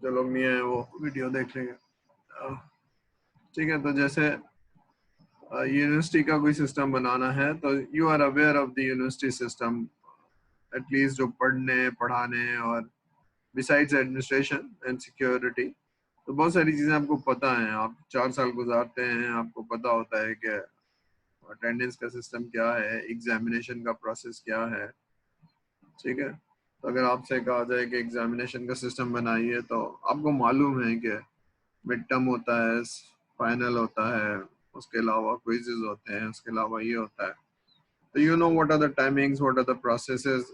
जो लोग नहीं आए वो वीडियो देख लेंगे। ठीक है, तो जैसे यूनिवर्सिटी का कोई सिस्टम बनाना है तो you are aware of the university system, at least जो पढ़ने पढ़ाने और बिसाइड्स एडमिनिस्ट्रेशन एंड सिक्योरिटी, तो बहुत सारी चीज़ें आपको पता है। आप 4 साल गुजारते हैं, आपको पता होता है कि अटेंडेंस का सिस्टम क्या है, एग्जामिनेशन का प्रोसेस क्या है। ठीक है, तो अगर आपसे कहा जाए कि एग्जामिनेशन का सिस्टम बनाइए तो आपको मालूम है कि मिड टर्म होता है, फाइनल होता है, उसके अलावा क्विज़ेस होते हैं, उसके अलावा ये होता है। तो you know what are the timings, what are the processes,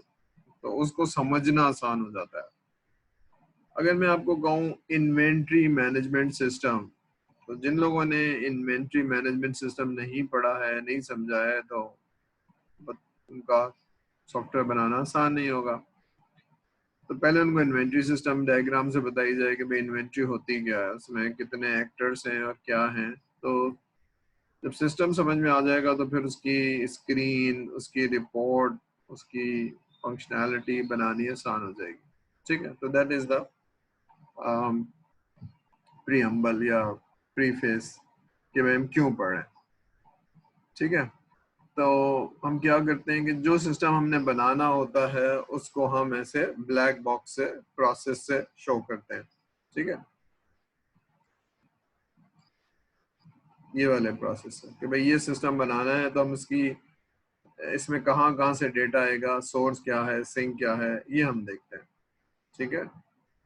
तो उसको समझना आसान हो जाता है। अगर मैं आपको कहूँ इन्वेंट्री मैनेजमेंट सिस्टम, तो जिन लोगों ने इन्वेंट्री मैनेजमेंट सिस्टम नहीं पढ़ा है, नहीं समझा है, तो उनका सॉफ्टवेयर बनाना आसान नहीं होगा। तो पहले उनको इन्वेंट्री सिस्टम डायग्राम से बताई जाए कि भाई इन्वेंट्री होती क्या है, उसमें कितने एक्टर्स हैं और क्या हैं। तो जब सिस्टम समझ में आ जाएगा तो फिर उसकी स्क्रीन, उसकी रिपोर्ट, उसकी फंक्शनैलिटी बनानी आसान हो जाएगी। ठीक है, तो दैट इज द प्रीअम्बल या प्रीफेस कि भाई हम क्यों पढ़ रहे हैं। ठीक है, तो हम क्या करते हैं कि जो सिस्टम हमने बनाना होता है उसको हम ऐसे ब्लैक बॉक्स से प्रोसेस से शो करते हैं। ठीक है, ये वाले प्रोसेस है कि भाई ये सिस्टम बनाना है तो हम इसमें कहाँ कहाँ से डेटा आएगा, सोर्स क्या है, सिंक क्या है, ये हम देखते हैं। ठीक है,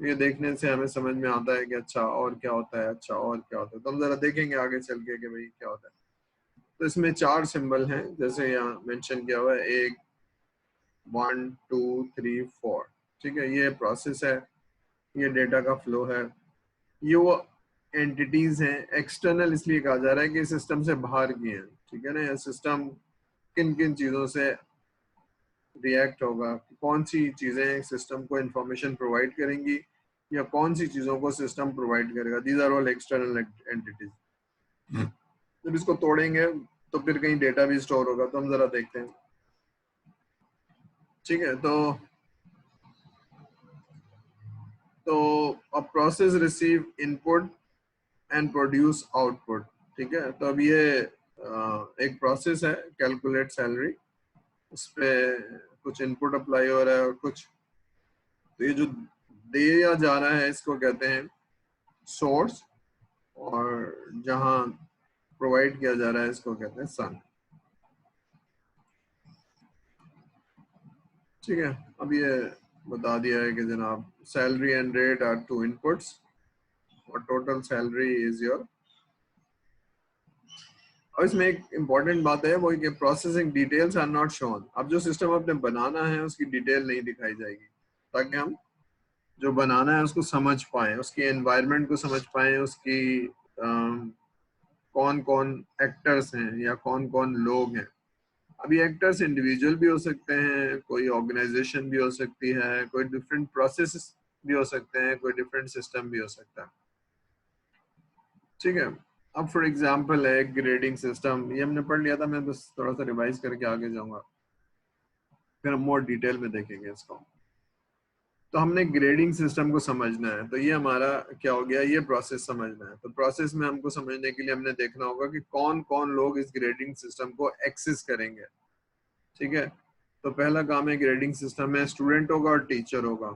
ये देखने से हमें समझ में आता है कि अच्छा और क्या होता है, अच्छा और क्या होता है। तो हम जरा देखेंगे आगे चल के कि भाई क्या होता है। तो इसमें 4 सिंबल हैं जैसे यहाँ मेंशन किया हुआ है, 1 1 2 3 4। ठीक है, ये प्रोसेस है, ये डेटा का फ्लो है, ये वो एंटिटीज हैं। एक्सटर्नल इसलिए कहा जा रहा है कि सिस्टम से बाहर की हैं। ठीक है ना, ये सिस्टम किन किन चीज़ों से रिएक्ट होगा, कौन सी चीज़ें सिस्टम को इंफॉर्मेशन प्रोवाइड करेंगी या कौन सी चीज़ों को सिस्टम प्रोवाइड करेगा। These are all external entities. जब इसको तोड़ेंगे तो फिर कहीं डेटा भी स्टोर होगा, तो हम जरा देखते हैं। ठीक है, तो a process receive input and produce output. ठीक है, तो अब ये एक प्रोसेस है, कैलकुलेट सैलरी, उस पे कुछ इनपुट अप्लाई हो रहा है और कुछ, तो ये जो दिया जा रहा है इसको कहते हैं सोर्स, और जहां प्रोवाइड किया जा रहा है इसको कहते हैं सन। ठीक है, अब ये बता दिया है कि जनाब salary and rate are two inputs और टोटल सैलरी इज योर। और इसमें एक इम्पॉर्टेंट बात है वो कि processing details are not shown. अब जो सिस्टम आपने बनाना है उसकी डिटेल नहीं दिखाई जाएगी, ताकि हम जो बनाना है उसको समझ पाए, उसके एनवायरनमेंट को समझ पाए, उसकी कौन कौन एक्टर्स हैं या कौन कौन लोग हैं। अभी एक्टर्स इंडिविजुअल भी हो सकते हैं, कोई ऑर्गेनाइजेशन भी हो सकती है, कोई डिफरेंट प्रोसेस भी हो सकते हैं, कोई डिफरेंट सिस्टम भी हो सकता है। ठीक है, अब फॉर एग्जांपल है ग्रेडिंग सिस्टम, ये हमने पढ़ लिया था, मैं बस थोड़ा सा रिवाइज करके आगे जाऊंगा, फिर हम मोर डिटेल में देखेंगे इसको। तो हमने ग्रेडिंग सिस्टम को समझना है, तो ये हमारा क्या हो गया, ये प्रोसेस समझना है। तो प्रोसेस में हमको समझने के लिए हमने देखना होगा कि कौन कौन लोग इस ग्रेडिंग सिस्टम को एक्सेस करेंगे। ठीक है, तो पहला काम है ग्रेडिंग सिस्टम में स्टूडेंट होगा और टीचर होगा।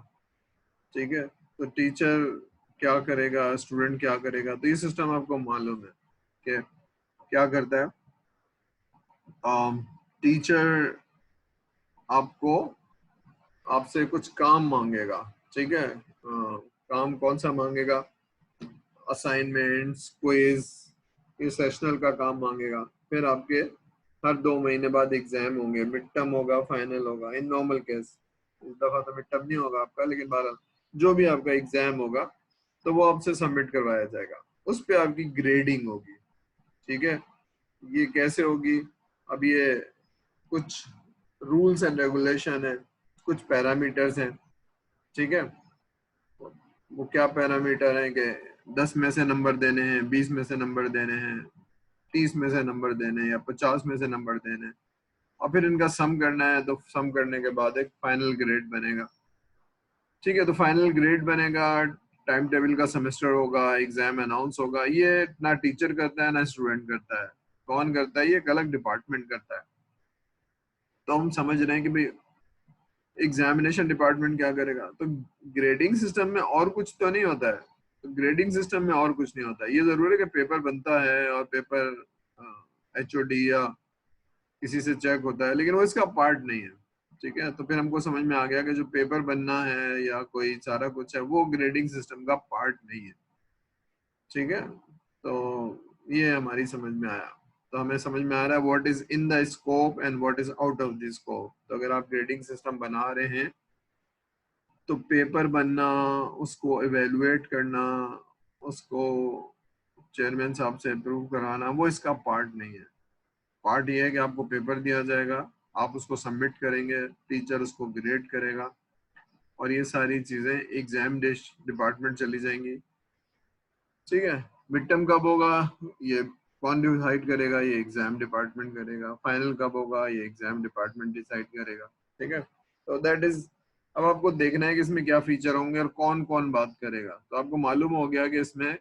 ठीक है, तो टीचर क्या करेगा, स्टूडेंट क्या करेगा, तो ये सिस्टम आपको मालूम है कि क्या करता है। टीचर आपको आपसे कुछ काम मांगेगा। ठीक है, काम कौन सा मांगेगा, असाइनमेंट्स, क्विज, ये सेशनल का काम मांगेगा। फिर आपके हर 2 महीने बाद एग्जाम होंगे, मिड टर्म होगा, फाइनल होगा इन नॉर्मल केस। इस दफा तो मिड टर्म नहीं होगा आपका, लेकिन बहरहाल जो भी आपका एग्जाम होगा तो वो आपसे सबमिट करवाया जाएगा, उस पर आपकी ग्रेडिंग होगी। ठीक है, ये कैसे होगी, अब ये कुछ रूल्स एंड रेगुलेशन है, कुछ पैरामीटर्स हैं। ठीक है, वो क्या पैरामीटर है कि 10 में से नंबर देने हैं, 20 में से नंबर देने हैं, 30 में से नंबर देने हैं या 50 में से नंबर देने हैं, और फिर इनका सम करना है। तो सम करने के बाद एक फाइनल ग्रेड बनेगा। ठीक है, तो फाइनल ग्रेड बनेगा, टाइम टेबल का सेमेस्टर होगा, एग्जाम अनाउंस होगा, ये ना टीचर करता है ना स्टूडेंट करता है। कौन करता है? ये एक अलग डिपार्टमेंट करता है। तो हम समझ रहे हैं कि भाई एग्जामिनेशन डिपार्टमेंट क्या करेगा। तो ग्रेडिंग सिस्टम में और कुछ तो नहीं होता है। तो ग्रेडिंग सिस्टम में और कुछ नहीं होता है। ये जरूर है कि पेपर बनता है और पेपर HOD या किसी से चेक होता है, लेकिन वो इसका पार्ट नहीं है। ठीक है, तो फिर हमको समझ में आ गया कि जो पेपर बनना है या कोई सारा कुछ है वो ग्रेडिंग सिस्टम का पार्ट नहीं है। ठीक है, तो ये हमारी समझ में आया। तो हमें समझ में आ रहा है what is in the scope and what is out of the scope. तो अगर आप ग्रेडिंग सिस्टम बना रहे हैं तो पेपर बनना, उसको इवेलुएट करना, उसको चेयरमैन साहब से अप्रूव कराना, वो इसका पार्ट नहीं है। पार्ट ये है कि आपको पेपर दिया जाएगा, आप उसको सबमिट करेंगे, टीचर उसको ग्रेड करेगा, और ये सारी चीजें एग्जाम डिपार्टमेंट चली जाएंगी। ठीक है, मिड टर्म कब होगा ये कौन डिसाइड करेगा? ये एग्जाम डिपार्टमेंट करेगा। फाइनल कब होगा? ये एग्जाम डिपार्टमेंट डिसाइड करेगा। ठीक है, तो दैट इज, अब आपको देखना है कि इसमें क्या फीचर होंगे और कौन कौन बात करेगा। तो आपको मालूम हो गया कि इसमें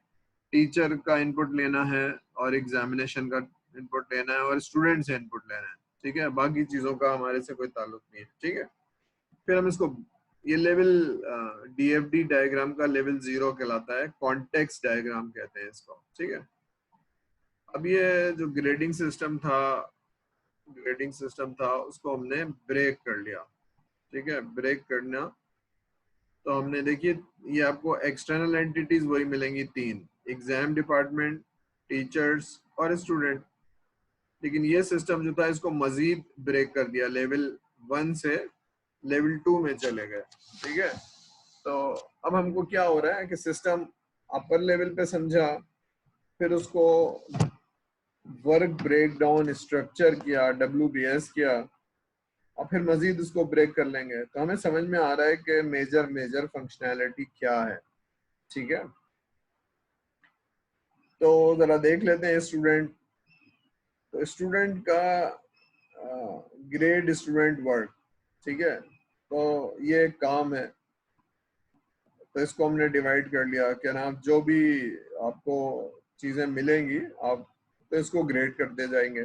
टीचर का इनपुट लेना है और एग्जामिनेशन का इनपुट लेना है और स्टूडेंट से इनपुट लेना है। ठीक है, बाकी चीजों का हमारे से कोई ताल्लुक नहीं है। ठीक है, फिर हम इसको, ये लेवल DFD डायग्राम का लेवल 0 कहलाता है, कॉन्टेक्स्ट डायग्राम कहते हैं इसको। ठीक है, अब ये जो ग्रेडिंग सिस्टम था उसको हमने ब्रेक कर लिया। ठीक है, ब्रेक करना, तो हमने देखिए ये आपको एक्सटर्नल एंटिटीज वही मिलेंगी 3, एग्जाम डिपार्टमेंट, टीचर्स और स्टूडेंट। लेकिन ये सिस्टम जो था इसको मजीद ब्रेक कर दिया, लेवल 1 से लेवल 2 में चले गए। ठीक है, तो अब हमको क्या हो रहा है कि सिस्टम अपर लेवल पे समझा, फिर उसको वर्क ब्रेक डाउन स्ट्रक्चर किया, WBS किया, और फिर मजीद उसको ब्रेक कर लेंगे। तो हमें समझ में आ रहा है कि मेजर फंक्शनैलिटी क्या है। ठीक है, तो जरा देख लेते हैं स्टूडेंट। तो स्टूडेंट का ग्रेड स्टूडेंट वर्क। ठीक है, तो ये एक काम है, तो इसको हमने डिवाइड कर लिया कि ना जो भी आपको चीजें मिलेंगी आप तो इसको ग्रेड करते जाएंगे।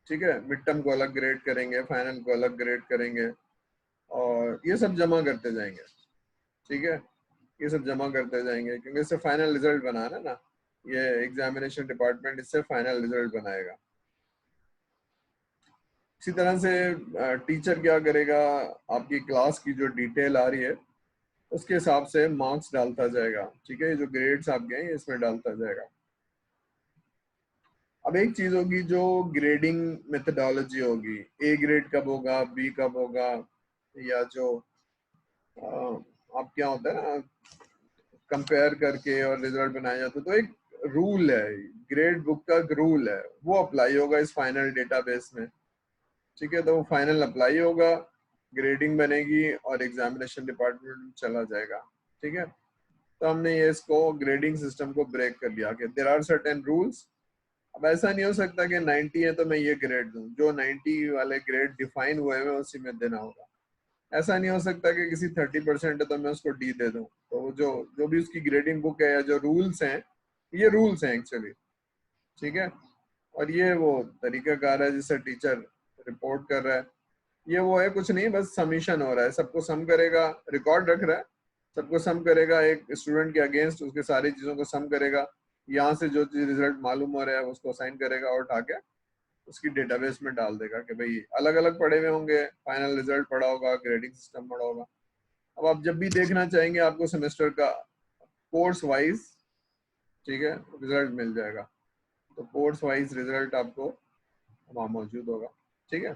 ठीक है, मिड टर्म को अलग ग्रेड करेंगे, फाइनल को अलग ग्रेड करेंगे, और ये सब जमा करते जाएंगे। ठीक है, ये सब जमा करते जाएंगे क्योंकि इससे फाइनल रिजल्ट बनाना है ना, ये एग्जामिनेशन डिपार्टमेंट इससे फाइनल रिजल्ट बनाएगा। इसी तरह से टीचर क्या करेगा, आपकी क्लास की जो डिटेल आ रही है उसके हिसाब से मार्क्स डालता जाएगा। ठीक है, ये जो ग्रेड्स आपके हैं इसमें डालता जाएगा। अब एक चीज होगी जो ग्रेडिंग मेथडोलॉजी होगी, A ग्रेड कब होगा, B कब होगा, या जो आप क्या होता है ना कंपेयर करके और रिजल्ट बनाया जाता है, तो एक रूल है, ग्रेड बुक का रूल है, वो अप्लाई होगा इस फाइनल डेटाबेस में। ठीक है, तो वो फाइनल अप्लाई होगा, ग्रेडिंग बनेगी और एग्जामिनेशन डिपार्टमेंट में चला जाएगा। ठीक है, तो हमने ये इसको ग्रेडिंग सिस्टम को ब्रेक कर लिया कि देयर आर सर्टेन रूल्स। अब ऐसा नहीं हो सकता कि 90 है तो मैं ये ग्रेड दूं, जो 90 वाले ग्रेड डिफाइन हुए हैं उसी में देना होगा। ऐसा नहीं हो सकता कि किसी 30% है तो मैं उसको D दे दूं। तो जो जो भी उसकी ग्रेडिंग बुक है या जो रूल्स हैं, ये रूल्स हैं एक्चुअली। ठीक है, और ये वो तरीकाकार है जिससे टीचर रिपोर्ट कर रहा है। ये वो है कुछ नहीं, बस समीशन हो रहा है, सबको सम करेगा, रिकॉर्ड रख रहा है, सबको सम करेगा, एक स्टूडेंट के अगेंस्ट उसके सारी चीजों को सम करेगा, यहाँ से जो चीज रिजल्ट मालूम हो रहा है उसको साइन करेगा और उठा के उसकी डेटाबेस में डाल देगा कि भाई अलग अलग पढ़े हुए होंगे, फाइनल रिजल्ट पढ़ा होगा, ग्रेडिंग सिस्टम पढ़ा होगा। अब आप जब भी देखना चाहेंगे आपको सेमेस्टर का कोर्स वाइज, ठीक है, रिजल्ट मिल जाएगा। तो कोर्स वाइज रिजल्ट आपको वहाँ मौजूद होगा। ठीक है,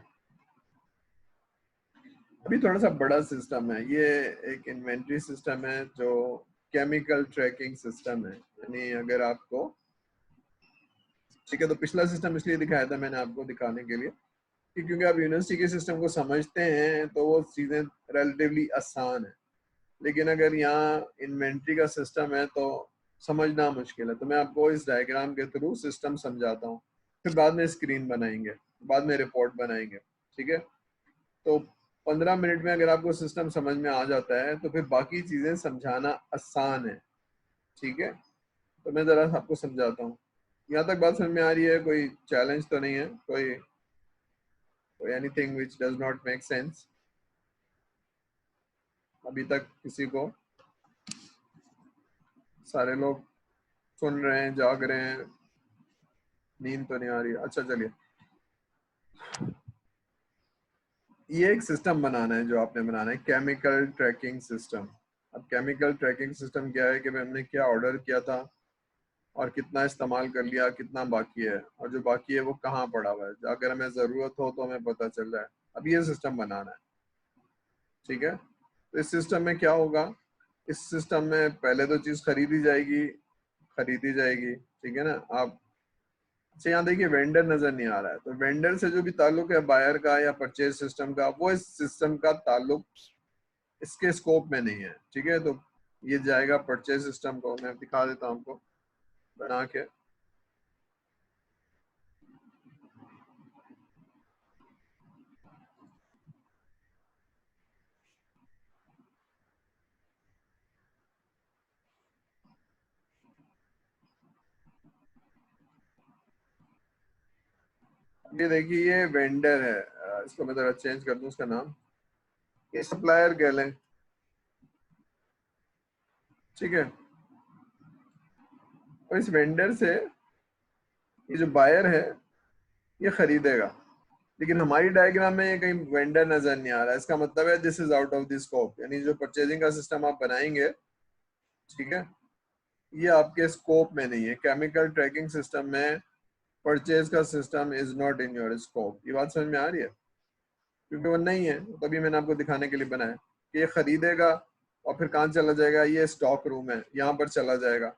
अभी थोड़ा सा बड़ा सिस्टम है ये, एक इन्वेंट्री सिस्टम है जो केमिकल ट्रैकिंग सिस्टम है। यानी अगर आपको, ठीक है, तो पिछला सिस्टम इसलिए दिखाया था मैंने आपको दिखाने के लिए कि क्योंकि आप यूनिवर्सिटी के सिस्टम को समझते हैं तो वो चीज़ें रिलेटिवली आसान है, लेकिन अगर यहाँ इन्वेंट्री का सिस्टम है तो समझना मुश्किल है। तो मैं आपको इस डायग्राम के थ्रू सिस्टम समझाता हूँ, फिर बाद में स्क्रीन बनाएंगे, बाद में रिपोर्ट बनाएंगे। ठीक है, तो 15 मिनट में अगर आपको सिस्टम समझ में आ जाता है तो फिर बाकी चीजें समझाना आसान है। ठीक है, तो मैं जरा आपको समझाता हूँ। यहाँ तक बात समझ में आ रही है? कोई चैलेंज तो नहीं है? कोई anything which does not make sense अभी तक किसी को? सारे लोग सुन रहे हैं, जाग रहे हैं, नींद तो नहीं आ रही? अच्छा चलिए, ये एक सिस्टम बनाना है जो आपने बनाना है, केमिकल ट्रैकिंग सिस्टम। अब केमिकल ट्रैकिंग सिस्टम क्या है कि हमने क्या ऑर्डर किया था और कितना इस्तेमाल कर लिया, कितना बाकी है, और जो बाकी है वो कहाँ पड़ा हुआ है, अगर हमें ज़रूरत हो तो हमें पता चल जाए। अब ये सिस्टम बनाना है। ठीक है, तो इस सिस्टम में क्या होगा? इस सिस्टम में पहले तो चीज़ खरीदी जाएगी। ठीक है ना? आप अच्छा यहाँ देखिए, वेंडर नजर नहीं आ रहा है, तो वेंडर से जो भी ताल्लुक है बायर का या परचेज सिस्टम का, वो इस सिस्टम का ताल्लुक इसके स्कोप में नहीं है। ठीक है, तो ये जाएगा परचेज सिस्टम को। मैं दिखा देता हूँ आपको बना के। ये देखिए, ये वेंडर है। इसको मैं जरा चेंज कर दूं उसका नाम, ये सप्लायर कह लें। ठीक है, और इस वेंडर से ये जो बायर है ये खरीदेगा, लेकिन हमारी डायग्राम में ये कहीं वेंडर नजर नहीं आ रहा है। इसका मतलब है this is out of the scope, यानी जो परचेजिंग का सिस्टम आप बनाएंगे, ठीक है, ये आपके स्कोप में नहीं है। केमिकल ट्रैकिंग सिस्टम में परचेज का system is not in your scope. ये बात समझ में आ रही है? क्योंकि वो नहीं है, तभी मैंने आपको दिखाने के लिए बनाया कि ये खरीदेगा और फिर कहाँ चला जाएगा, ये स्टॉक रूम है, यहाँ पर चला जाएगा।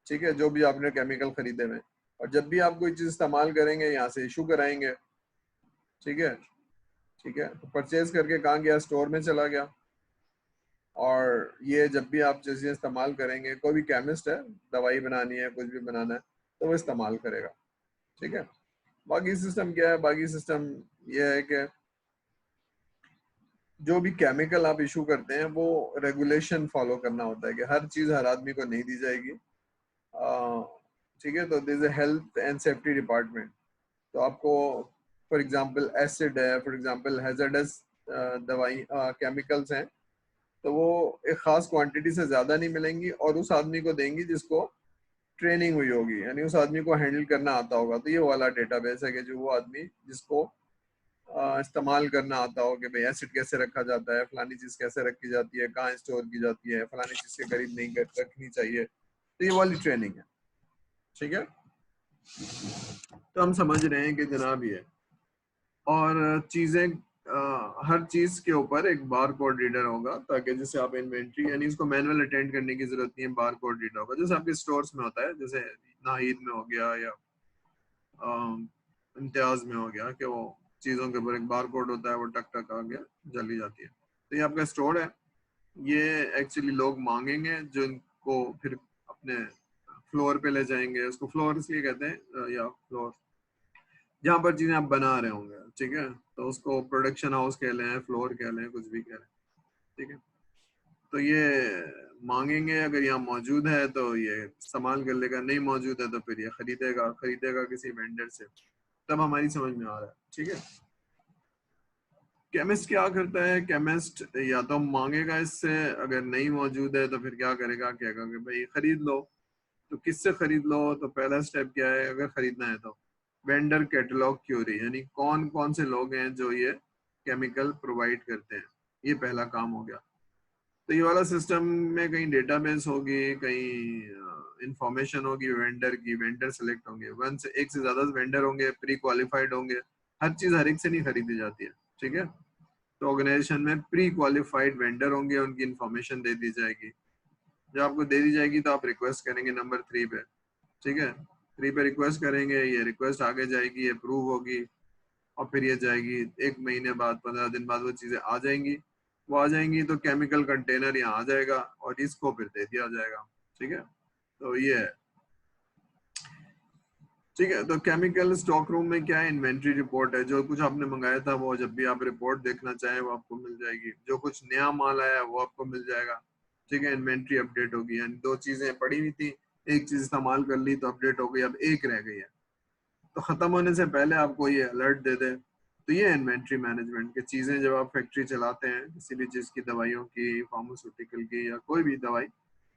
ठीक है, जो भी आपने केमिकल खरीदे हुए, और जब भी आप कोई चीज इस्तेमाल करेंगे यहाँ से इशू कराएंगे। ठीक है, ठीक है, तो परचेज करके कहाँ गया? स्टोर में चला गया। और ये जब भी आप चीजें इस्तेमाल करेंगे, कोई भी केमिस्ट है, दवाई बनानी है, कुछ भी बनाना है, तो वो इस्तेमाल करेगा। ठीक है, बाकी सिस्टम क्या है? बाकी सिस्टम ये है कि जो भी केमिकल आप इशू करते हैं वो रेगुलेशन फॉलो करना होता है कि हर चीज हर आदमी को नहीं दी जाएगी। ठीक है, तो this health and safety department, तो आपको फॉर एग्जांपल एसिड है, फॉर एग्जांपल हैजर्डस दवाई केमिकल्स हैं, तो वो एक खास क्वांटिटी से ज्यादा नहीं मिलेंगी और उस आदमी को देंगी जिसको ट्रेनिंग हुई होगी, यानी उस आदमी को हैंडल करना आता होगा। तो ये वाला डेटाबेस है कि जो वो आदमी जिसको इस्तेमाल करना आता हो कि भाई एसिड कैसे रखा जाता है, फलानी चीज कैसे रखी जाती है, कहाँ स्टोर की जाती है, फलानी चीज के करीब नहीं रखनी चाहिए। तो ये वाली ट्रेनिंग है। ठीक है, तो हम समझ रहे हैं कि जनाब ये, और चीजें हर चीज के ऊपर एक बार कोड रीडर होगा, ताकि जैसे आप इन्वेंट्री, यानी इसको मैनुअल अटेंड करने की जरूरत नहीं है, बार कोड रीडर होगा जैसे आपके स्टोर्स में होता है, जैसे नाहिद में हो गया या इम्तियाज में हो गया, कि वो चीज़ों के ऊपर एक बार कोड होता है, वो टक टक आ गया, जली जाती है। तो ये आपका स्टोर है। ये एक्चुअली लोग मांगेंगे जो इनको फिर अपने फ्लोर पे ले जाएंगे। उसको फ्लोर इसलिए कहते हैं, या फ्लोर जहाँ पर चीज़ें आप बना रहे होंगे। ठीक है, तो उसको प्रोडक्शन हाउस कह लें, फ्लोर कह लें, कुछ भी कह लें। ठीक है, तो ये मांगेंगे, अगर यहाँ मौजूद है तो ये इस्तेमाल कर लेगा, नहीं मौजूद है तो फिर ये खरीदेगा किसी वेंडर से। तब हमारी समझ में आ रहा है। ठीक है, केमिस्ट क्या करता है? केमिस्ट या तो मांगेगा इससे, अगर नहीं मौजूद है तो फिर क्या करेगा, कहेगा कि भाई खरीद लो। तो किससे खरीद लो? तो पहला स्टेप क्या है अगर खरीदना है तो? वेंडर कैटलॉग क्यूरी, यानी कौन कौन से लोग हैं जो ये केमिकल प्रोवाइड करते हैं, ये पहला काम हो गया। तो ये वाला सिस्टम में कहीं डेटाबेस होगी, कहीं इंफॉर्मेशन होगी वेंडर की, वेंडर सेलेक्ट होंगे, वन से एक से ज्यादा वेंडर होंगे, प्री क्वालिफाइड होंगे। हर चीज हर एक से नहीं खरीदी जाती है। ठीक है, तो ऑर्गेनाइजेशन में प्री क्वालिफाइड वेंडर होंगे, उनकी इंफॉर्मेशन दे दी जाएगी। जब आपको दे दी जाएगी तो आप रिक्वेस्ट करेंगे नंबर 3 पे। ठीक है, 3 पे रिक्वेस्ट करेंगे, ये रिक्वेस्ट आगे जाएगी, अप्रूव होगी, और फिर ये जाएगी। 1 महीने बाद, 15 दिन बाद वो चीजें आ जाएंगी। वो आ जाएंगी तो केमिकल कंटेनर यहाँ आ जाएगा और इसको फिर दे दिया जाएगा। ठीक है, तो ये है। ठीक है। तो केमिकल स्टॉक रूम में क्या है, इन्वेंट्री रिपोर्ट है। जो कुछ आपने मंगाया था वो जब भी आप रिपोर्ट देखना चाहें वो आपको मिल जाएगी। जो कुछ नया माल आया है वो आपको मिल जाएगा। ठीक है, इन्वेंट्री अपडेट होगी, यानी दो चीजें पड़ी हुई थी, एक चीज इस्तेमाल कर ली तो अपडेट हो गई, अब एक रह गई है, तो खत्म होने से पहले आपको ये अलर्ट दे दे। तो ये इन्वेंट्री मैनेजमेंट की चीजें, जब आप फैक्ट्री चलाते हैं किसी भी चीज की, दवाइयों की, फार्मास्यूटिकल की, या कोई भी दवाई,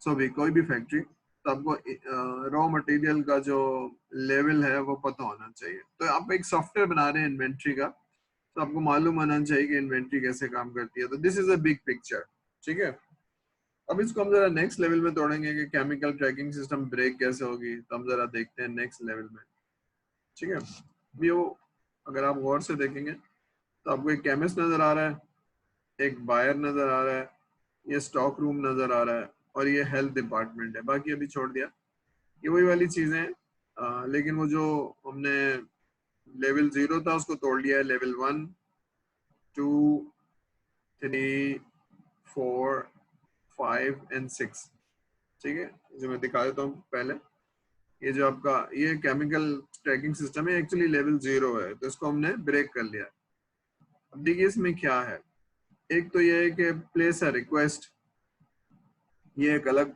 सो भी कोई भी फैक्ट्री, तो आपको रॉ मटेरियल का जो लेवल है वो पता होना चाहिए। तो आप एक सॉफ्टवेयर बना रहे हैं इन्वेंट्री का, तो आपको मालूम होना चाहिए कि इन्वेंट्री कैसे काम करती है। तो this is a big picture. ठीक है, अब इसको हम जरा नेक्स्ट लेवल में तोड़ेंगे कि केमिकल ट्रैकिंग सिस्टम ब्रेक कैसे होगी। तो हम जरा देखते हैं नेक्स्ट लेवल में। ठीक है, भी वो अगर आप गौर से देखेंगे तो आपको एक केमिस्ट नजर आ रहा है, एक बायर नजर आ रहा है, ये स्टॉक रूम नजर आ रहा है, और ये हेल्थ डिपार्टमेंट है। बाकी अभी छोड़ दिया, ये वही वाली चीजें हैं। लेकिन वो जो हमने लेवल 0 था उसको तोड़ लिया है, लेवल 1, 2, 3, 4, 5 एंड 6। ठीक है, जो मैं दिखा देता हूँ पहले। ये जो आपका ये केमिकल ट्रैकिंग सिस्टम है, एक्चुअली लेवल 0 है, तो इसको हमने ब्रेक कर लिया। अब देखिए इसमें क्या है। एक तो ये है कि प्लेस अ रिक्वेस्ट, ये एक अलग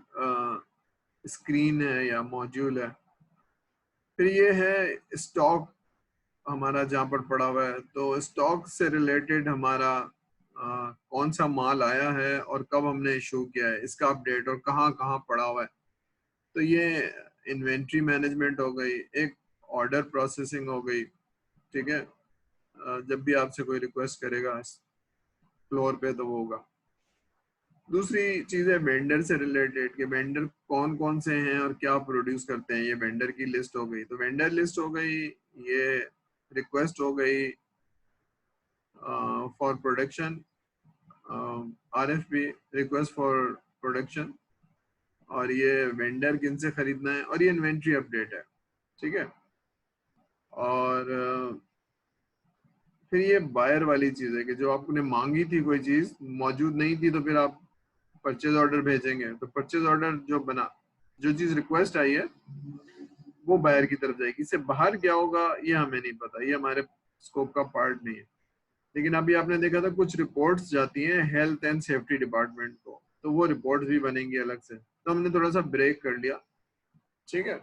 स्क्रीन है या मॉड्यूल है। फिर ये है स्टॉक हमारा जहाँ पर पड़ा हुआ है, तो स्टॉक से रिलेटेड हमारा कौन सा माल आया है और कब हमने इशू किया है, इसका अपडेट, और कहाँ कहाँ पड़ा हुआ है। तो ये इन्वेंट्री मैनेजमेंट हो गई, एक ऑर्डर प्रोसेसिंग हो गई। ठीक है, जब भी आपसे कोई रिक्वेस्ट करेगा फ्लोर पे तो वो होगा। दूसरी चीज है वेंडर से रिलेटेड, कि वेंडर कौन कौन से हैं और क्या प्रोड्यूस करते हैं, ये वेंडर की लिस्ट हो गई। तो वेंडर लिस्ट हो गई, ये रिक्वेस्ट हो गई for production, RFP, request for production, और ये वेंडर किन से खरीदना है, और ये इन्वेंट्री अपडेट है। ठीक है, और फिर ये बायर वाली चीज है कि जो आपने मांगी थी कोई चीज मौजूद नहीं थी, तो फिर आप परचेज ऑर्डर भेजेंगे, तो परचेज ऑर्डर जो बना, जो चीज रिक्वेस्ट आई है वो बायर की तरफ जाएगी। इससे बाहर क्या होगा ये हमें नहीं पता, ये हमारे स्कोप का पार्ट नहीं है। लेकिन अभी आपने देखा था कुछ रिपोर्ट्स जाती हैं हेल्थ एंड सेफ्टी डिपार्टमेंट को, तो वो रिपोर्ट्स भी बनेंगी अलग से। तो हमने थोड़ा सा ब्रेक कर लिया। ठीक है,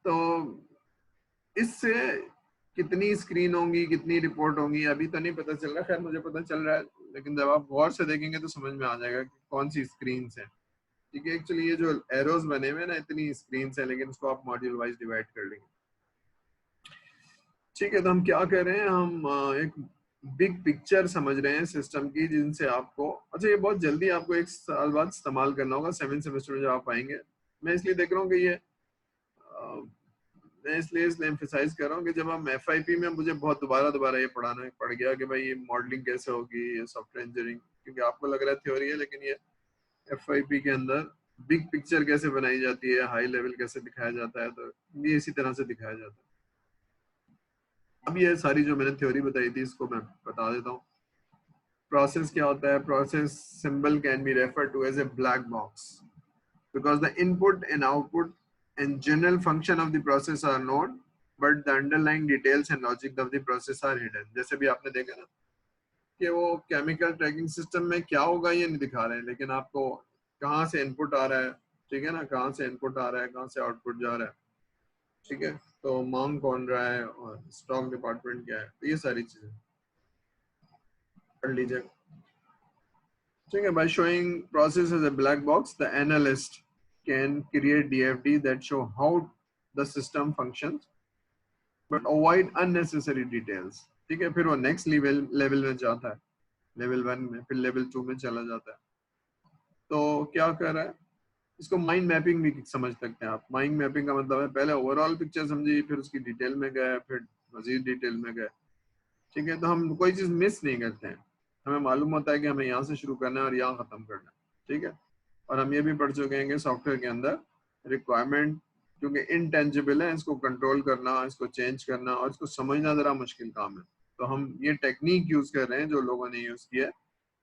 तो इससे कितनी स्क्रीन होंगी, कितनी रिपोर्ट होंगी, अभी तो नहीं पता चल रहा। खैर मुझे पता चल रहा है, लेकिन जब आप गौर से देखेंगे तो समझ में आ जाएगा कि कौन सी स्क्रीन है। ठीक है, एक्चुअली ये जो एरोज बने हुए हैं ना, इतनी स्क्रीन है, लेकिन उसको आप मॉड्यूल वाइज डिवाइड कर लेंगे। ठीक है, तो हम क्या कर रहे हैं, हम एक बिग पिक्चर समझ रहे हैं सिस्टम की, जिनसे आपको, अच्छा ये बहुत जल्दी आपको एक साल बाद इस्तेमाल करना होगा 7 सेमेस्टर में जब आप आएंगे। मैं इसलिए देख रहा हूँ कि ये मैं इसलिए एम्फेसाइज कर रहा हूँ कि जब हम एफआईपी में, मुझे बहुत दोबारा दोबारा ये पढ़ाना पड़ गया कि भाई ये मॉडलिंग कैसे होगी, ये सॉफ्टवेयर इंजीनियरिंग, क्योंकि आपको लग रहा है थ्योरी है, लेकिन ये एफआईपी के अंदर बिग पिक्चर कैसे बनाई जाती है, हाई लेवल कैसे दिखाया जाता है, तो ये इसी तरह से दिखाया जाता है। अब ये सारी जो मैंने थ्योरी बताई थी इसको मैं बता देता हूँ। प्रोसेस क्या होता है, process symbol can be refer to as a black box because the input and output and general function of the process are known but the underlying details and logic of the process are hidden। जैसे भी आपने देखा ना कि वो chemical tracking system में क्या होगा ये नहीं दिखा रहे हैं, लेकिन आपको कहाँ से इनपुट आ रहा है, ठीक है ना, कहाँ से इनपुट आ रहा है, कहाँ से आउटपुट जा रहा है। ठीक है, तो मांग कौन रहा है और स्टॉक डिपार्टमेंट क्या है, तो ये सारी चीजें पढ़ लीजिए। ठीक है, by showing process as a black box the analyst can create DFD that show how the system functions but avoid unnecessary details। ठीक है, फिर वो नेक्स्ट लेवल में जाता है, लेवल 1 में, फिर लेवल 2 में चला जाता है। तो क्या कर रहा है, इसको माइंड मैपिंग भी समझ सकते हैं आप। माइंड मैपिंग का मतलब है पहले ओवरऑल पिक्चर समझिए, फिर उसकी डिटेल में गए, फिर मजीद डिटेल में गए। ठीक है, तो हम कोई चीज मिस नहीं करते हैं, हमें मालूम होता है कि हमें यहाँ से शुरू करना है और यहाँ खत्म करना है। ठीक है, और हम ये भी पढ़ चुके हैं कि सॉफ्टवेयर के अंदर रिक्वायरमेंट, क्योंकि इनटेंजिबल है, इसको कंट्रोल करना, इसको चेंज करना और इसको समझना जरा मुश्किल काम है। तो हम ये टेक्निक यूज कर रहे हैं जो लोगों ने यूज किया,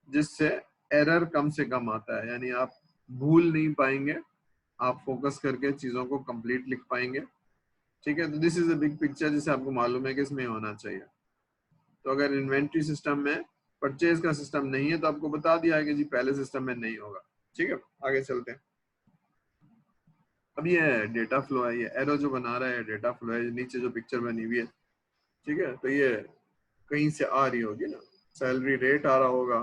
जिससे एरर कम से कम आता है, यानी आप भूल नहीं पाएंगे, आप फोकस करके चीजों को कंप्लीट लिख पाएंगे। ठीक है, तो this is a big picture जिसे आपको मालूम है कि इसमें होना चाहिए। तो अगर इन्वेंट्री सिस्टम में परचेज का सिस्टम नहीं है तो आपको बता दिया है कि जी पहले सिस्टम में नहीं होगा। ठीक है, आगे चलते हैं। अब ये डेटा फ्लो है, ये एरो जो बना रहा है डेटा फ्लो है, नीचे जो पिक्चर बनी हुई है। ठीक है, तो ये कहीं से आ रही होगी ना, सैलरी रेट आ रहा होगा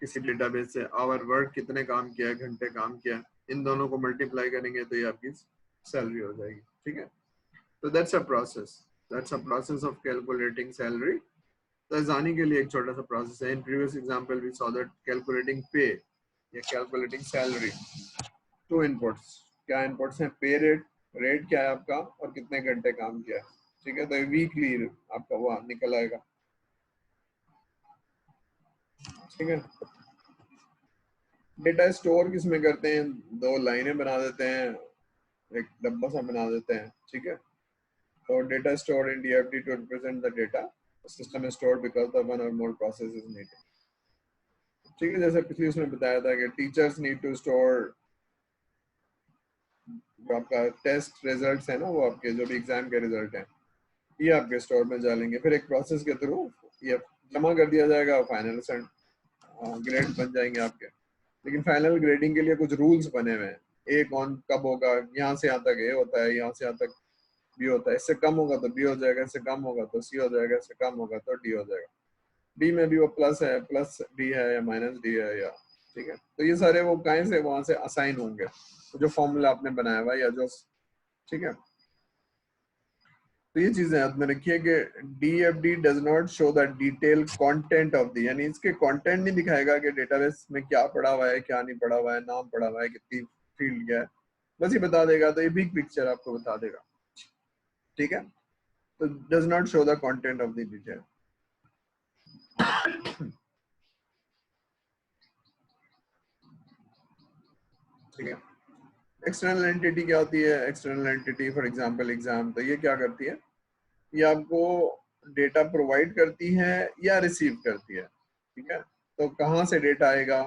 किसी डेटाबेस से, आवर वर्क कितने काम किया है, घंटे काम किया है, इन दोनों को मल्टीप्लाई करेंगे तो ये आपकी सैलरी हो जाएगी। ठीक है, तो that's a process of calculating salary. तो जाने के लिए एक छोटा सा प्रोसेस है। In previous example we saw that calculating pay या कैलकुलेटिंग सैलरी, टू इनपुट्स। क्या इनपुट्स हैं? पे रेट, रेट क्या है आपका, और कितने घंटे काम किया है। ठीक है, तो वीकली आपका वो निकल आएगा। ठीक है, डेटा स्टोर किसमें करते हैं? दो लाइनें बना देते हैं, एक डब्बा सा बना देते हैं। ठीक है, तो data store in DFD to represent the data system is stored because the one or more process is needed. ठीक है, जैसे पिछली उसमें बताया था कि टीचर्स नीड टू स्टोर जो आपका टेस्ट रिजल्ट्स है ना, वो आपके जो भी एग्जाम के रिजल्ट हैं, ये आपके स्टोर में डालेंगे, फिर एक प्रोसेस के थ्रू ये जमा कर दिया जाएगा, फाइनल ग्रेड बन जाएंगे आपके। लेकिन फाइनल ग्रेडिंग के लिए कुछ रूल्स बने हुए हैं। ए कौन कब होगा, यहाँ से यहाँ तक ए होता है, यहाँ से यहाँ तक बी होता है, इससे कम होगा तो बी हो जाएगा, इससे कम होगा तो सी हो जाएगा, इससे कम होगा तो डी हो जाएगा। डी में भी वो प्लस है, प्लस डी है या माइनस डी है या, ठीक है, तो ये सारे वो कहीं से वहां से असाइन होंगे जो फॉर्मूला आपने बनाया हुआ या जो, ठीक है। तो ये चीजें याद में रखिए कि DFD does not show the detail content of the, यानी इसके कंटेंट नहीं दिखाएगा कि डेटाबेस में क्या पड़ा हुआ है, क्या नहीं पड़ा हुआ है, नाम पड़ा हुआ है, कितनी फील्ड क्या है, बस ये बता देगा। तो ये बिग पिक्चर आपको बता देगा। ठीक है, तो does not show the content of the detail. ठीक है, एक्सटर्नल एंटिटी क्या होती है? External entity for example exam, तो ये क्या करती है? ये आपको डेटा प्रोवाइड करती है या रिसीव करती है। ठीक है, तो कहाँ से डेटा आएगा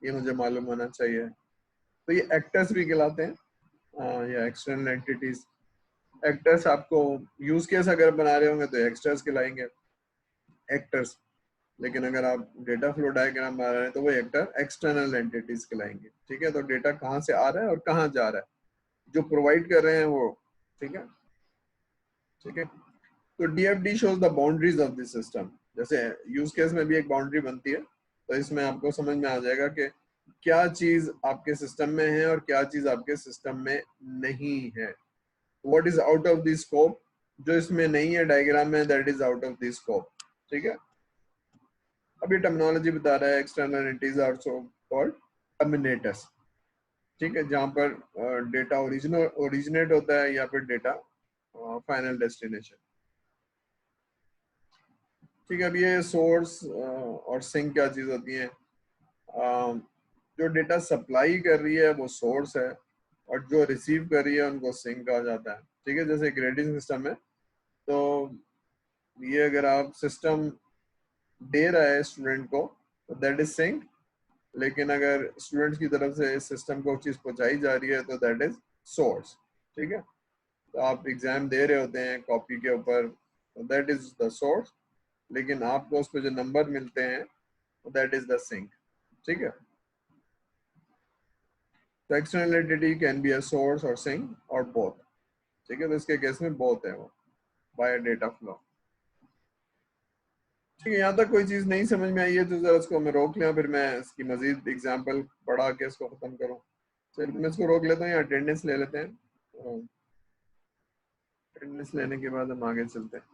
ये मुझे मालूम होना चाहिए। तो ये एक्टर्स भी कहलाते हैं या एक्सटर्नल एंटिटीज। एक्टर्स आपको यूज केस अगर बना रहे होंगे तो एक्टर्स कहलाएंगे, एक्टर्स। लेकिन अगर आप डेटा फ्लो डायग्राम बना रहे हैं तो वो एक्टर एक्सटर्नल एंटिटीज कहलाएंगे। ठीक है, तो डेटा कहाँ से आ रहा है और कहाँ जा रहा है, जो प्रोवाइड कर रहे हैं वो। ठीक है, ठीक है, तो DFD shows the boundaries of the system. जैसे यूज केस में भी एक बाउंड्री बनती है, तो इसमें आपको समझ में आ जाएगा कि क्या चीज आपके सिस्टम में है और क्या चीज आपके सिस्टम में नहीं है। What is out of the scope, जो इसमें नहीं है डायग्राम में, that is out of the scope. ठीक है, अभी टर्मिनोलॉजी बता रहा है, external entities are also called terminators. ठीक है, जहां पर डेटा ओरिजिनेट होता है या फिर डेटा फाइनल डेस्टिनेशन। ठीक है, अब ये सोर्स और सिंक क्या चीज होती है? जो डेटा सप्लाई कर रही है वो सोर्स है, और जो रिसीव कर रही है उनको सिंक कहा जाता है। ठीक है, जैसे ग्रेडिंग सिस्टम है, तो ये अगर आप सिस्टम दे रहा है स्टूडेंट को तो दैट इज सिंक, लेकिन अगर स्टूडेंट्स की तरफ से इस सिस्टम को चीज पहुंचाई जा रही है तो दैट इज सोर्स। ठीक है, तो आप एग्जाम दे रहे होते हैं कॉपी के ऊपर, तो दैट इज द सोर्स, लेकिन आपको उस पर जो नंबर मिलते हैं दैट इज द सिंक। ठीक है, तो external entity can be a source और सिंक और बोथ। ठीक है, तो इसके केस में बोथ है वो बाय डेटा फ्लो। ठीक है, यहाँ तक कोई चीज नहीं समझ में आई है तो जरा इसको मैं रोक लिया, फिर मैं इसकी मजीद एग्जाम्पल पढ़ा के इसको खत्म करूँ। चलिए मैं इसको रोक लेता हूँ, या अटेंडेंस ले लेते हैं। अटेंडेंस लेने के बाद हम आगे चलते हैं।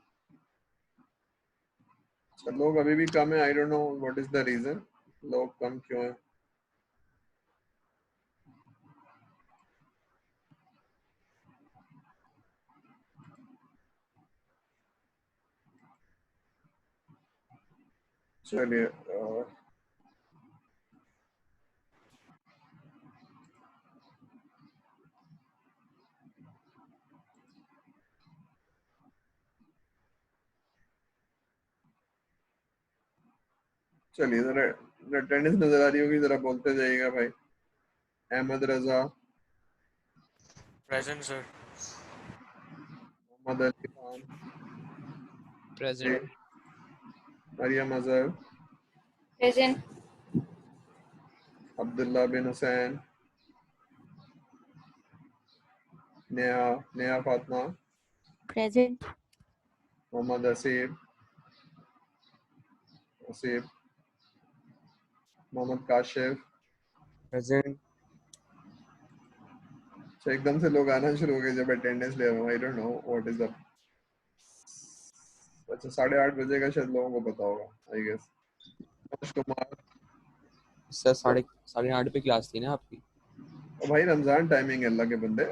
अच्छा, लोग अभी भी कम है, I don't know what is the reason, लोग कम क्यों है। चलिए चलिए जरा अटेंडेंस नजर आ रही होगी, जरा बोलते जाइएगा भाई। Ahmad Raza, present sir. Mohammad Ali Khan, Present. Mariyam Azhar, Present. Abdullah bin Hussain, Neha Fatima, Present. Mohammad Haseeb, Mohammad Kashif. Present. तो एकदम से लोग आना शुरू हो गए जब अटेंडेंस ले रहा हूँ। I don't know what is the. अच्छा 8:30 बजे का शायद लोगों को पता होगा I guess. Manoj Kumar. Sir 8:30 पे क्लास थी ना आपकी? और भाई रमजान टाइमिंग है अल्लाह के बंदे।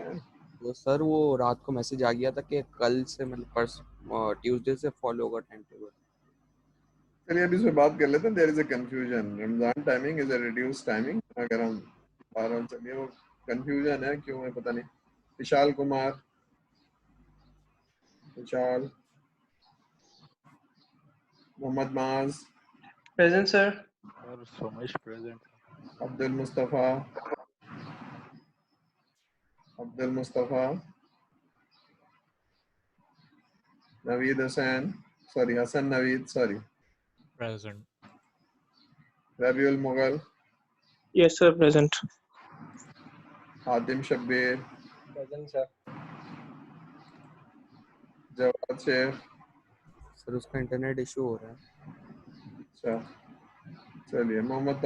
तो सर वो रात को मैसेज आ गया था कि कल से मतलब ट्यूसडे से फॉलो होगा टाइम टेबल। चलिए अभी इस पे बात कर लेते हैं। There is a confusion. Ramzan timing is a reduced timing. अगर हम बारह चलिए वो कंफ्यूजन है क्यों है पता नहीं। विशाल कुमार, विशाल, मोहम्मद माज, Present, sir. Sir, Somesh present. Abdul Mustafa, Naveed Hussain, sorry Hasan Naveed, sorry Present. Rabiul Mughal, Yes, sir. Present. Hatim Shabbir, Present, sir. Jawad Shaikh. Sir उसका इंटरनेट इशू हो रहा है। अच्छा चलिए मोहम्मद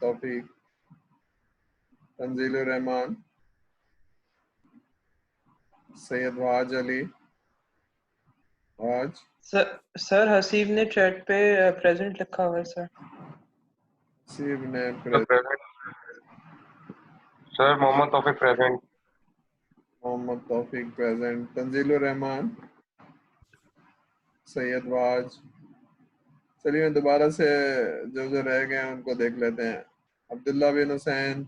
तौफीक, तंजीलुर रहमान, सैयद वाज अली, आज Sir, हसीब ने chat पे present लिखा हुआ है, sir. सीब ने Present. Sir, Mohammad Tawfiq present. Mohammad Taufiq present, Tanzilur Rahman, Syed Waz. चलिए मैं दोबारा से जो रह गए हैं उनको देख लेते हैं। अब्दुल्ला बिन हुसैन,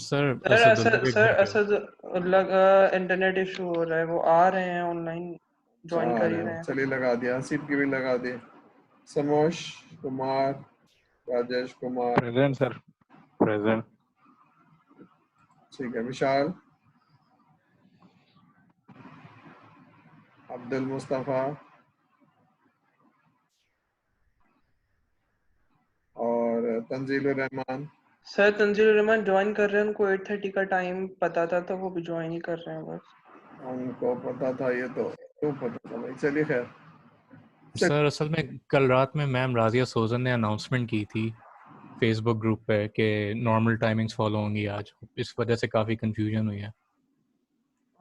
Sir, Sir, असदुल्ला के घर पे। असदुल्ला का इंटरनेट इशू हो रहा है. वो आ रहे हैं ऑनलाइन ज्वाइन कर ही रहे हैं. चलिए लगा दिया। हसीब की भी लगा दी। समोश Kumar, Rajesh Kumar, Present, sir. Present. ठीक है। विशाल, अब्दुल मुस्तफ़ा और तंजीलुर रहमान। सर तंजील रहमान ज्वाइन कर रहे हैं. उनको 8:30 का टाइम पता था तो वो भी ज्वाइन ही कर रहे हैं बस. उनको पता था ये तो क्यों पता था भाई। चलिए खैर। सर असल में कल रात में मैम राजिया सोजन ने अनाउंसमेंट की थी फेसबुक ग्रुप पे कि नॉर्मल टाइमिंग्स फॉलो होंगी आज। इस वजह से काफ़ी कंफ्यूजन हुई है।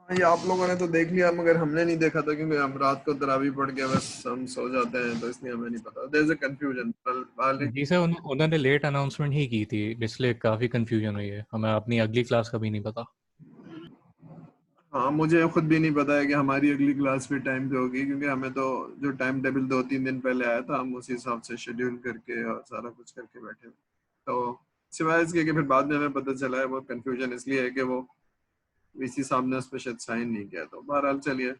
ये आप लोगों ने तो देख लिया मगर हमने नहीं देखा था क्योंकि हम रात को तरावी पढ़ के बस हम सो जाते हैं तो इसलिए हमें नहीं पता। There is a confusion. जी सर, उन्होंने लेट अनाउंसमेंट ही की थी इसलिए काफ़ी कंफ्यूजन हुई है। हमें अपनी अगली क्लास का भी नहीं पता। हाँ मुझे खुद भी नहीं पता है कि हमारी अगली क्लास भी टाइम पे होगी क्योंकि हमें तो जो टाइम टेबल 2-3 दिन पहले आया था हम उसी हिसाब से शेड्यूल करके और सारा कुछ करके बैठे। तो सिवाय इसके कि फिर बाद में हमें पता चला है वो कंफ्यूजन इसलिए है कि वो वीसी साहब ने उस पर शायद साइन नहीं किया। तो बहरहाल चलिए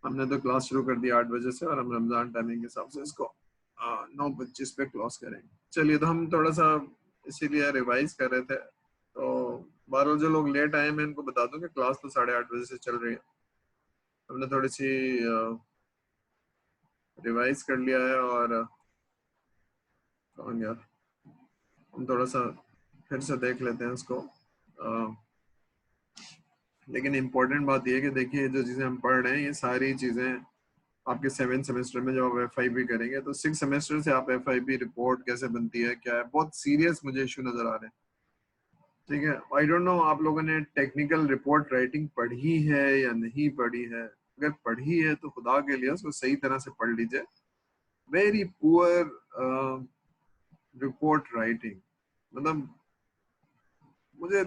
हमने तो क्लास शुरू कर दी 8 बजे से और हम रमजान टाइमिंग के हिसाब से इसको 9:25 पे क्लोज करेंगे। चलिए तो हम थोड़ा सा इसीलिए रिवाइज कर रहे थे। तो 12 जो लोग लेट आए मैं इनको बता दूं कि क्लास तो 8:30 बजे से चल रही है। हमने थोड़ी सी रिवाइज कर लिया है और यार हम थोड़ा सा फिर से देख लेते हैं उसको। लेकिन इम्पोर्टेंट बात यह है कि देखिए जो चीज़ें हम पढ़ रहे हैं ये सारी चीज़ें आपके 7 सेमेस्टर में जब आप FIB करेंगे तो 6 सेमेस्टर से आप FIB रिपोर्ट कैसे बनती है क्या है बहुत सीरियस मुझे इशू नजर आ रहे हैं। ठीक है। आई डोंट नो आप लोगों ने टेक्निकल रिपोर्ट राइटिंग पढ़ी है या नहीं पढ़ी है। अगर पढ़ी है तो खुदा के लिए उसको सही तरह से पढ़ लीजिए। वेरी पुअर रिपोर्ट राइटिंग मतलब मुझे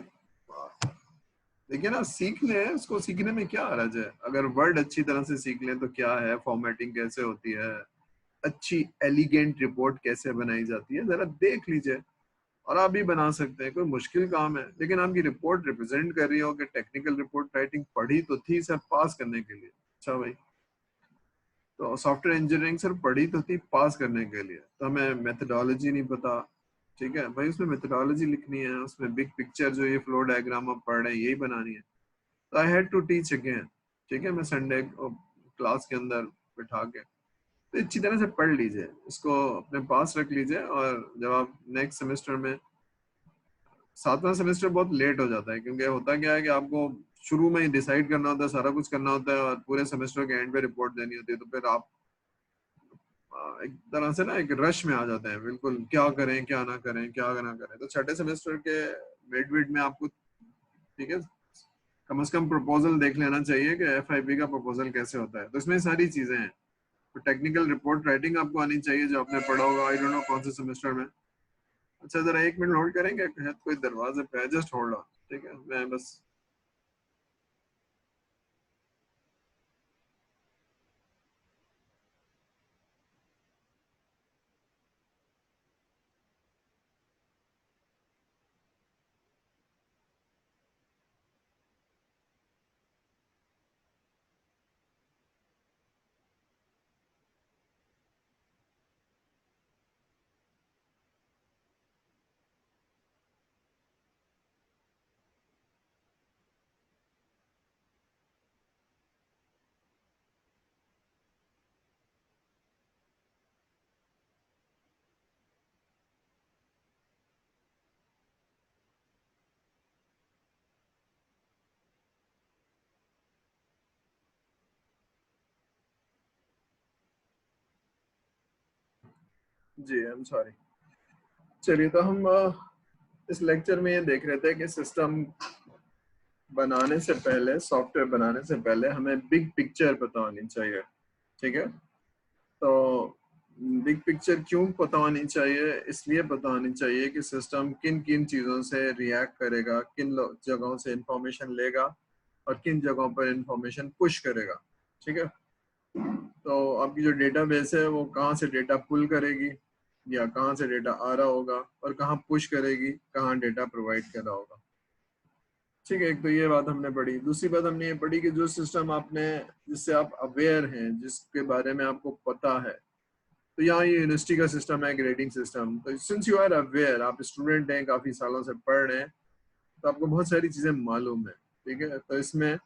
देखिए ना सीखने उसको सीखने में क्या हर्ज है। अगर वर्ड अच्छी तरह से सीख लें तो क्या है, फॉर्मेटिंग कैसे होती है, अच्छी एलिगेंट रिपोर्ट कैसे बनाई जाती है जरा देख लीजिए और आप भी बना सकते हैं। कोई मुश्किल काम है लेकिन आपकी रिपोर्ट रिप्रेजेंट कर रही हो कि टेक्निकल रिपोर्ट राइटिंग पढ़ी तो थी सर पास करने के लिए। अच्छा भाई तो सॉफ्टवेयर इंजीनियरिंग सर पढ़ी तो थी पास करने के लिए तो हमें मेथडोलॉजी नहीं पता। ठीक है भाई उसमें मेथडोलॉजी लिखनी है उसमें बिग पिक्चर जो ये फ्लो डायग्राम आप पढ़ रहे हैं यही बनानी है। तो I had to teach again, ठीक है, मैं संडे क्लास के अंदर बिठा के, तो अच्छी तरह से पढ़ लीजिए, इसको अपने पास रख लीजिए, और जब आप नेक्स्ट सेमेस्टर में, 7वां सेमेस्टर बहुत लेट हो जाता है, क्योंकि होता क्या है कि आपको शुरू में ही डिसाइड करना होता है, सारा कुछ करना होता है, और पूरे सेमेस्टर के एंड पे रिपोर्ट देनी होती है, तो फिर आप एक तरह से ना एक रश में आ जाते हैं, बिल्कुल क्या करें क्या ना करें क्या ना करें। तो छठे सेमेस्टर के मिड में आपको, ठीक है, कम से कम प्रपोजल देख लेना चाहिए कि FIP का प्रपोजल कैसे होता है। तो इसमें सारी चीजें हैं, तो टेक्निकल रिपोर्ट राइटिंग आपको आनी चाहिए जो आपने पढ़ा होगा, आई डोंट नो कौन से सेमेस्टर में। अच्छा जरा 1 मिनट होल्ड करेंगे, कोई दरवाजे पे है, जस्ट होल्ड ऑन, ठीक है, मैं बस जी आई एम सॉरी। चलिए, तो हम इस लेक्चर में ये देख रहे थे कि सिस्टम बनाने से पहले, सॉफ्टवेयर बनाने से पहले हमें बिग पिक्चर पता होनी चाहिए, ठीक है। तो बिग पिक्चर क्यों पता होनी चाहिए? इसलिए पता होनी चाहिए कि सिस्टम किन किन चीज़ों से रिएक्ट करेगा, किन जगहों से इंफॉर्मेशन लेगा और किन जगहों पर इंफॉर्मेशन पुश करेगा, ठीक है। तो आपकी जो डेटाबेस है वो कहाँ से डेटा पुल करेगी या कहाँ से डेटा आ रहा होगा, और कहाँ पुश करेगी, कहाँ डेटा प्रोवाइड कर रहा होगा, ठीक है। एक तो ये बात हमने पढ़ी। दूसरी बात हमने ये पढ़ी कि जो सिस्टम आपने, जिससे आप अवेयर हैं, जिसके बारे में आपको पता है, तो यहाँ ये यूनिवर्सिटी का सिस्टम है, ग्रेडिंग सिस्टम। तो सिंस यू आर अवेयर, आप स्टूडेंट हैं, काफी सालों से पढ़ रहे हैं, तो आपको बहुत सारी चीजें मालूम है, ठीक है, तो इसमें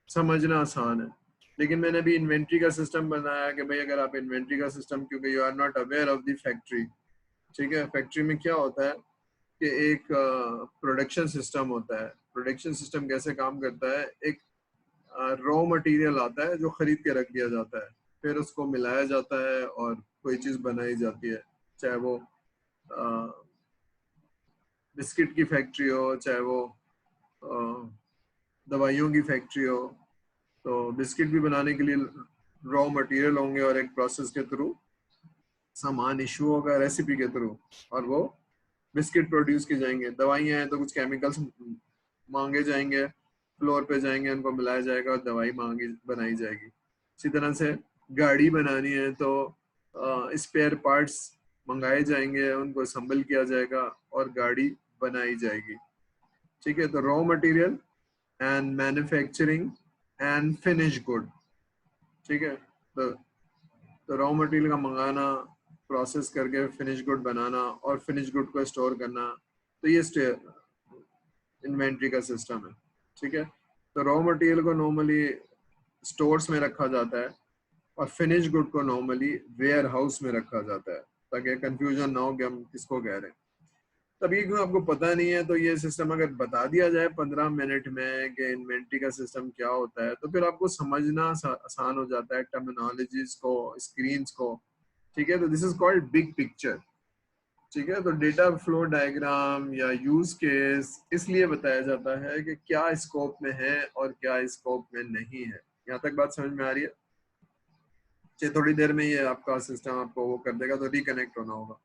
समझना आसान है। लेकिन मैंने अभी इन्वेंट्री का सिस्टम बनाया कि भाई अगर आप इन्वेंट्री का सिस्टम, क्योंकि you are not aware of the factory, ठीक है, फैक्ट्री में क्या होता है कि एक प्रोडक्शन सिस्टम होता है। प्रोडक्शन सिस्टम कैसे काम करता है? एक रॉ मटेरियल आता है जो खरीद के रख दिया जाता है, फिर उसको मिलाया जाता है और कोई चीज़ बनाई जाती है, चाहे वो बिस्किट की फैक्ट्री हो, चाहे वो दवाइयों की फैक्ट्री हो। तो बिस्किट भी बनाने के लिए रॉ मटेरियल होंगे और एक प्रोसेस के थ्रू सामान इशू होगा रेसिपी के थ्रू, और वो बिस्किट प्रोड्यूस किए जाएंगे। दवाइयाँ हैं तो कुछ केमिकल्स मांगे जाएंगे, फ्लोर पे जाएंगे, उनको मिलाया जाएगा और दवाई मांगी बनाई जाएगी। इसी तरह से गाड़ी बनानी है तो स्पेयर पार्ट्स मंगाए जाएंगे, उनको असम्बल किया जाएगा और गाड़ी बनाई जाएगी, ठीक है। तो raw material and manufacturing and finish good, ठीक है। तो रॉ मटेरियल का मंगाना, प्रोसेस करके फिनिश गुड बनाना और फिनिश गुड को स्टोर करना, तो ये इन्वेंट्री का सिस्टम है, ठीक है। तो रॉ मटेरियल को नॉर्मली स्टोर्स में रखा जाता है और फिनिश गुड को नॉर्मली वेयर हाउस में रखा जाता है, ताकि कंफ्यूजन ना हो कि हम किसको कह रहे हैं। तभी क्यों आपको पता नहीं है, तो ये सिस्टम अगर बता दिया जाए 15 मिनट में कि इन्वेंट्री का सिस्टम क्या होता है, तो फिर आपको समझना आसान हो जाता है, टर्मिनोलॉजीज को, स्क्रीन्स को, ठीक है। तो this is called big picture, ठीक है। तो डेटा फ्लो डायग्राम या यूज केस इसलिए बताया जाता है कि क्या स्कोप में है और क्या स्कोप में नहीं है। यहाँ तक बात समझ में आ रही है? थोड़ी देर में ये आपका सिस्टम आपको वो कर देगा, तो रिकनेक्ट होना होगा।